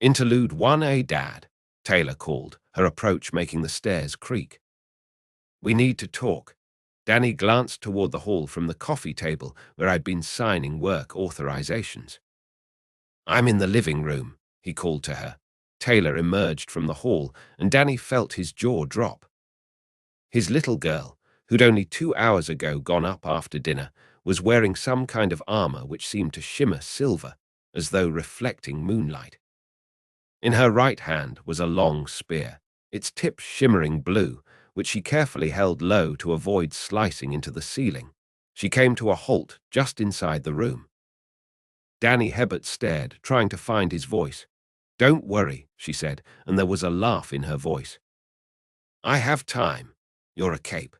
Interlude 1A, Dad, Taylor called, her approach making the stairs creak. We need to talk. Danny glanced toward the hall from the coffee table where I'd been signing work authorizations. I'm in the living room, he called to her. Taylor emerged from the hall, and Danny felt his jaw drop. His little girl, who'd only 2 hours ago gone up after dinner, was wearing some kind of armor which seemed to shimmer silver, as though reflecting moonlight. In her right hand was a long spear, its tip shimmering blue, which she carefully held low to avoid slicing into the ceiling. She came to a halt just inside the room. Danny Hebert stared, trying to find his voice. "Don't worry," she said, and there was a laugh in her voice. "I have time. You're a cape."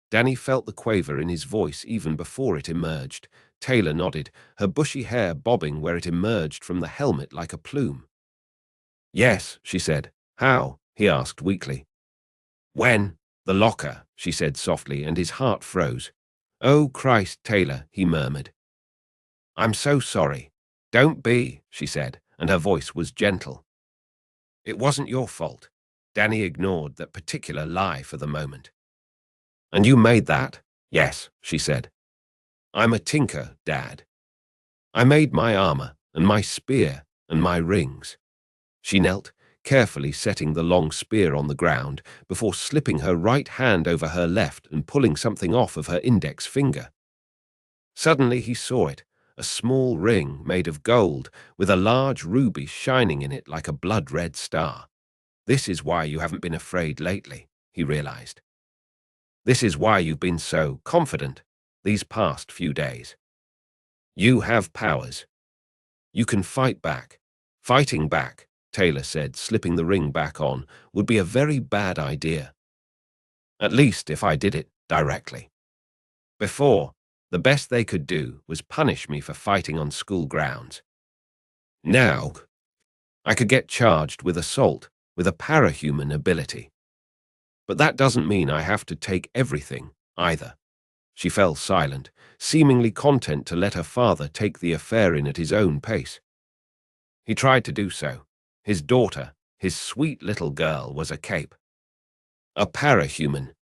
Danny felt the quaver in his voice even before it emerged. Taylor nodded, her bushy hair bobbing where it emerged from the helmet like a plume. "Yes," she said. "How?" he asked weakly. "When?" "The locker," she said softly, and his heart froze. "Oh, Christ, Taylor," he murmured. "I'm so sorry." "Don't be," she said, and her voice was gentle. "It wasn't your fault." Danny ignored that particular lie for the moment. "And you made that?" "Yes," she said. "I'm a tinker, Dad. I made my armor, and my spear, and my rings." She knelt, carefully setting the long spear on the ground before slipping her right hand over her left and pulling something off of her index finger. Suddenly he saw it, a small ring made of gold with a large ruby shining in it like a blood-red star. "This is why you haven't been afraid lately," he realized. "This is why you've been so confident these past few days. You have powers. You can fight back." "Fighting back," Taylor said, slipping the ring back on, "would be a very bad idea. At least if I did it directly. Before, the best they could do was punish me for fighting on school grounds. Now, I could get charged with assault with a parahuman ability. But that doesn't mean I have to take everything, either." She fell silent, seemingly content to let her father take the affair in at his own pace. He tried to do so. His daughter, his sweet little girl, was a cape. A parahuman.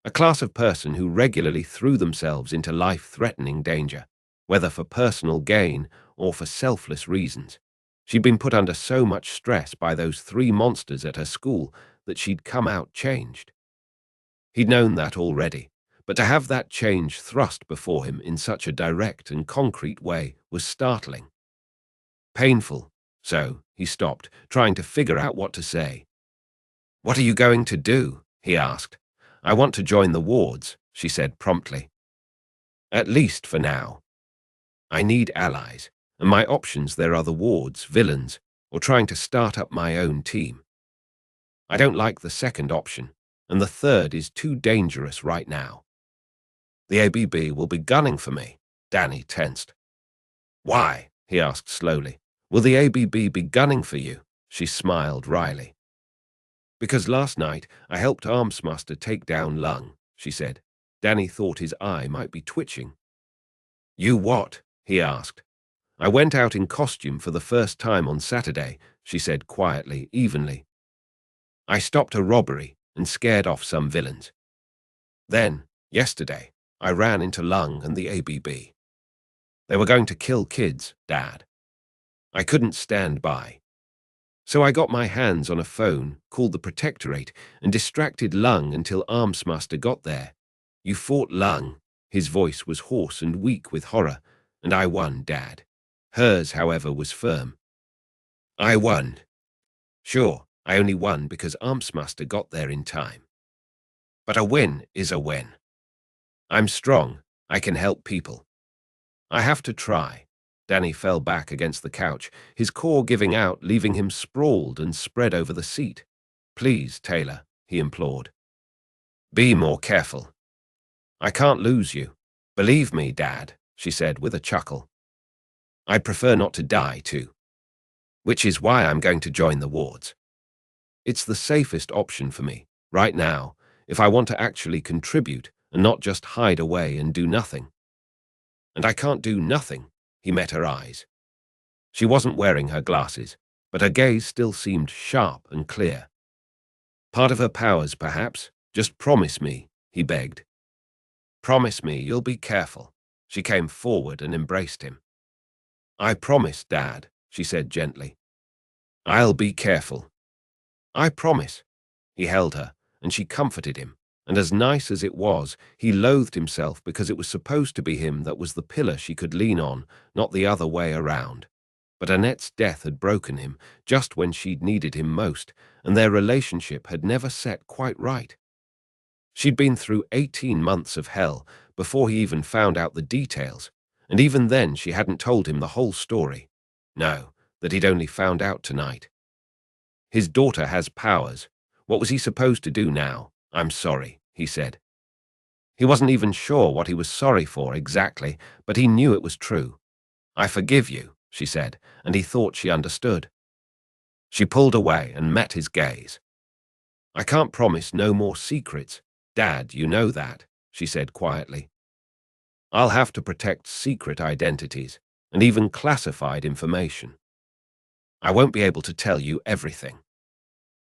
A class of person who regularly threw themselves into life-threatening danger, whether for personal gain or for selfless reasons. She'd been put under so much stress by those 3 monsters at her school that she'd come out changed. He'd known that already, but to have that change thrust before him in such a direct and concrete way was startling. Painful, so he stopped, trying to figure out what to say. "What are you going to do?" he asked. "I want to join the wards," she said promptly. "At least for now. I need allies, and my options there are the wards, villains, or trying to start up my own team. I don't like the second option, and the third is too dangerous right now." "The ABB will be gunning for me." Danny tensed. "Why?" he asked slowly. "Will the ABB be gunning for you?" She smiled wryly. "Because last night I helped Armsmaster take down Lung," she said. Danny thought his eye might be twitching. "You what?" he asked. "I went out in costume for the first time on Saturday," she said quietly, evenly. "I stopped a robbery and scared off some villains. Then, yesterday, I ran into Lung and the ABB. They were going to kill kids, Dad. I couldn't stand by. So I got my hands on a phone, called the Protectorate, and distracted Lung until Armsmaster got there. You fought Lung." His voice was hoarse and weak with horror. "And I won, Dad." Hers, however, was firm. "I won. Sure, I only won because Armsmaster got there in time. But a win is a win. I'm strong. I can help people. I have to try." Danny fell back against the couch, his core giving out, leaving him sprawled and spread over the seat. "Please, Taylor," he implored. "Be more careful. I can't lose you. Believe me, Dad," she said with a chuckle. "I'd prefer not to die, too. Which is why I'm going to join the wards. It's the safest option for me, right now, if I want to actually contribute and not just hide away and do nothing." "And I can't do nothing." He met her eyes. She wasn't wearing her glasses, but her gaze still seemed sharp and clear. Part of her powers, perhaps. Just promise me, he begged. Promise me you'll be careful. She came forward and embraced him. I promise, Dad, she said gently. I'll be careful. I promise. He held her, and she comforted him, and as nice as it was, he loathed himself because it was supposed to be him that was the pillar she could lean on, not the other way around. But Annette's death had broken him just when she'd needed him most, and their relationship had never set quite right. She'd been through 18 months of hell before he even found out the details, and even then she hadn't told him the whole story. No, that he'd only found out tonight. His daughter has powers. What was he supposed to do now? I'm sorry, he said. He wasn't even sure what he was sorry for exactly, but he knew it was true. I forgive you, she said, and he thought she understood. She pulled away and met his gaze. I can't promise no more secrets. Dad, you know that, she said quietly. I'll have to protect secret identities and even classified information. I won't be able to tell you everything.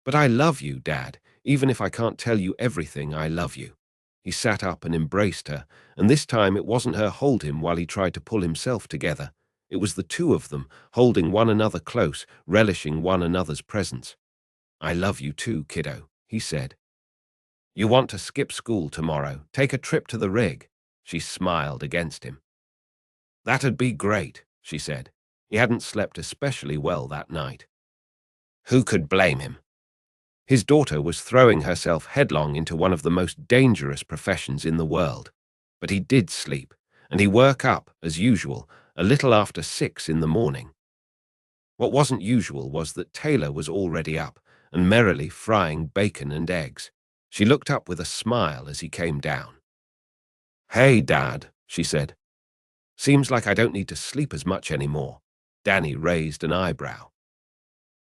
But I love you, Dad. Even if I can't tell you everything, I love you. He sat up and embraced her, and this time it wasn't her hold him while he tried to pull himself together. It was the two of them, holding one another close, relishing one another's presence. I love you too, kiddo, he said. You want to skip school tomorrow, take a trip to the rig? She smiled against him. That'd be great, she said. He hadn't slept especially well that night. Who could blame him? His daughter was throwing herself headlong into one of the most dangerous professions in the world. But he did sleep, and he woke up, as usual, a little after 6 in the morning. What wasn't usual was that Taylor was already up and merrily frying bacon and eggs. She looked up with a smile as he came down. Hey, Dad, she said. Seems like I don't need to sleep as much anymore. Danny raised an eyebrow.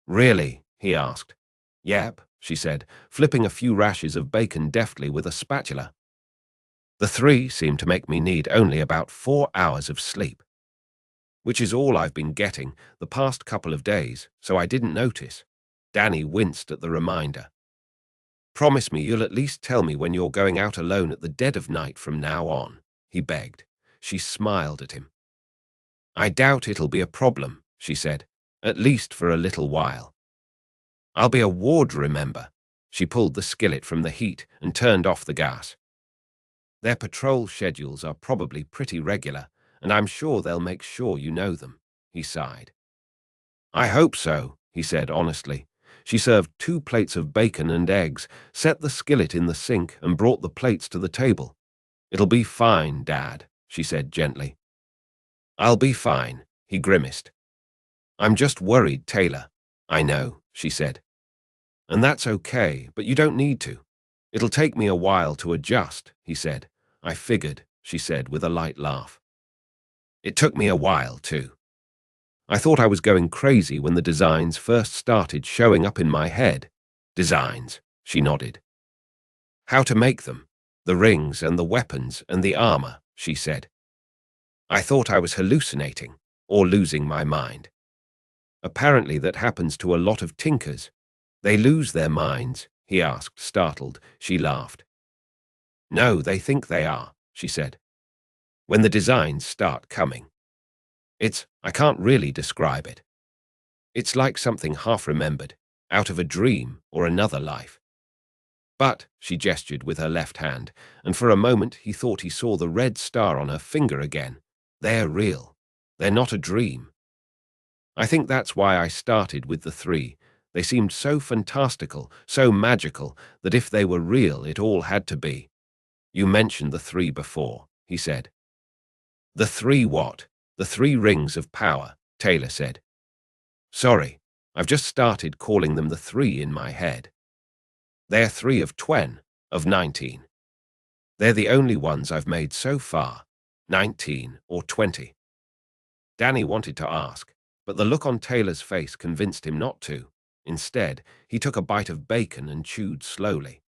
Really? He asked. Yep, she said, flipping a few rashers of bacon deftly with a spatula. The 3 seem to make me need only about 4 hours of sleep, which is all I've been getting the past couple of days, so I didn't notice. Danny winced at the reminder. Promise me you'll at least tell me when you're going out alone at the dead of night from now on, he begged. She smiled at him. I doubt it'll be a problem, she said, at least for a little while. I'll be a ward, remember. She pulled the skillet from the heat and turned off the gas. Their patrol schedules are probably pretty regular, and I'm sure they'll make sure you know them, he sighed. I hope so, he said honestly. She served 2 plates of bacon and eggs, set the skillet in the sink, and brought the plates to the table. It'll be fine, Dad, she said gently. I'll be fine, he grimaced. I'm just worried, Taylor. I know, she said. And that's okay, but you don't need to. It'll take me a while to adjust, he said. I figured, she said with a light laugh. It took me a while, too. I thought I was going crazy when the designs first started showing up in my head. Designs, she nodded. How to make them, the rings and the weapons and the armor, she said. I thought I was hallucinating or losing my mind. Apparently that happens to a lot of tinkers. They lose their minds, he asked, startled. She laughed. No, they think they are, she said. When the designs start coming. I can't really describe it. It's like something half-remembered, out of a dream or another life. But, she gestured with her left hand, and for a moment he thought he saw the red star on her finger again. They're real. They're not a dream. I think that's why I started with the 3. They seemed so fantastical, so magical, that if they were real, it all had to be. You mentioned the 3 before, he said. The 3 what? The 3 rings of power, Taylor said. Sorry, I've just started calling them the 3 in my head. They're 3 of 20, of 19. They're the only ones I've made so far, 19 or 20. Danny wanted to ask, but the look on Taylor's face convinced him not to. Instead, he took a bite of bacon and chewed slowly.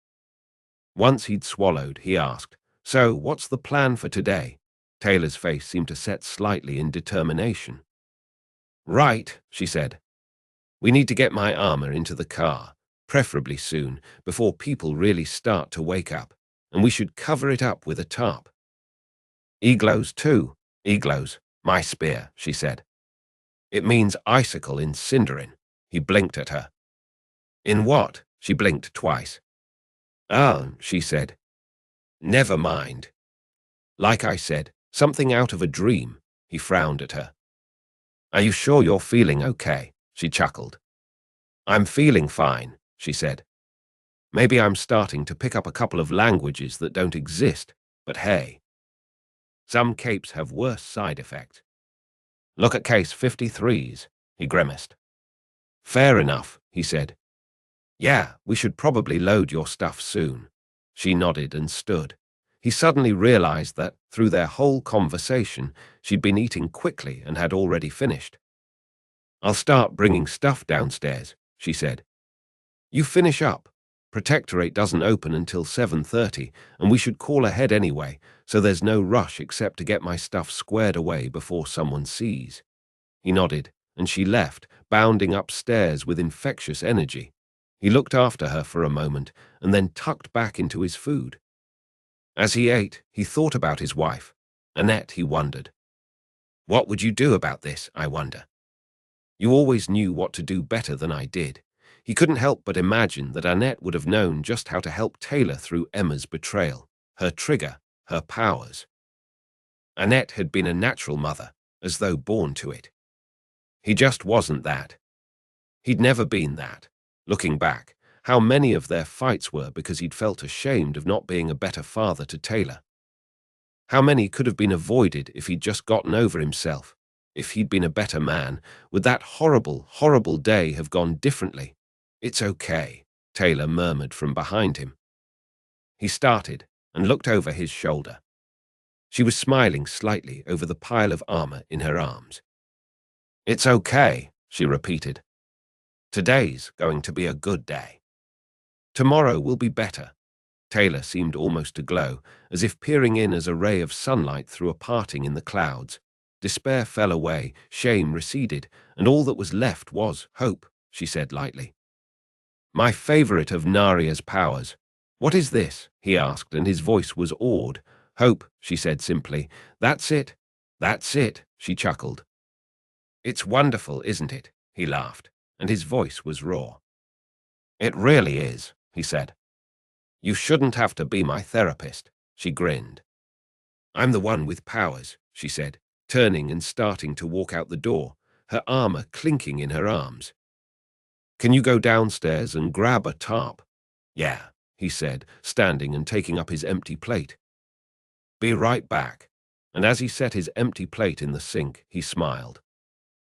Once he'd swallowed, he asked, So, what's the plan for today? Taylor's face seemed to set slightly in determination. Right, she said. We need to get my armor into the car, preferably soon, before people really start to wake up, and we should cover it up with a tarp. Iglos too. Iglos, my spear, she said. It means icicle in Sindarin. He blinked at her. In what? She blinked twice. Ah, she said. Never mind. Like I said, something out of a dream. He frowned at her. Are you sure you're feeling okay? She chuckled. I'm feeling fine, she said. Maybe I'm starting to pick up a couple of languages that don't exist, but hey. Some capes have worse side effects. Look at case 53's, he grimaced. Fair enough, he said. Yeah, we should probably load your stuff soon. She nodded and stood. He suddenly realized that, through their whole conversation, she'd been eating quickly and had already finished. I'll start bringing stuff downstairs, she said. You finish up. Protectorate doesn't open until 7:30, and we should call ahead anyway, so there's no rush except to get my stuff squared away before someone sees. He nodded, and she left, bounding upstairs with infectious energy. He looked after her for a moment, and then tucked back into his food. As he ate, he thought about his wife. Annette, he wondered. What would you do about this, I wonder? You always knew what to do better than I did. He couldn't help but imagine that Annette would have known just how to help Taylor through Emma's betrayal, her trigger, her powers. Annette had been a natural mother, as though born to it. He just wasn't that. He'd never been that. Looking back, how many of their fights were because he'd felt ashamed of not being a better father to Taylor. How many could have been avoided if he'd just gotten over himself? If he'd been a better man, would that horrible, horrible day have gone differently? It's okay, Taylor murmured from behind him. He started and looked over his shoulder. She was smiling slightly over the pile of armor in her arms. It's okay, she repeated. Today's going to be a good day. Tomorrow will be better. Taylor seemed almost to glow, as if peering in as a ray of sunlight through a parting in the clouds. Despair fell away, shame receded, and all that was left was hope, she said lightly. My favorite of Naria's powers. What is this? He asked, and his voice was awed. Hope, she said simply. That's it. That's it, she chuckled. It's wonderful, isn't it? He laughed, and his voice was raw. It really is, he said. You shouldn't have to be my therapist, she grinned. I'm the one with powers, she said, turning and starting to walk out the door, her armor clinking in her arms. Can you go downstairs and grab a tarp? Yeah, he said, standing and taking up his empty plate. Be right back. And as he set his empty plate in the sink, he smiled.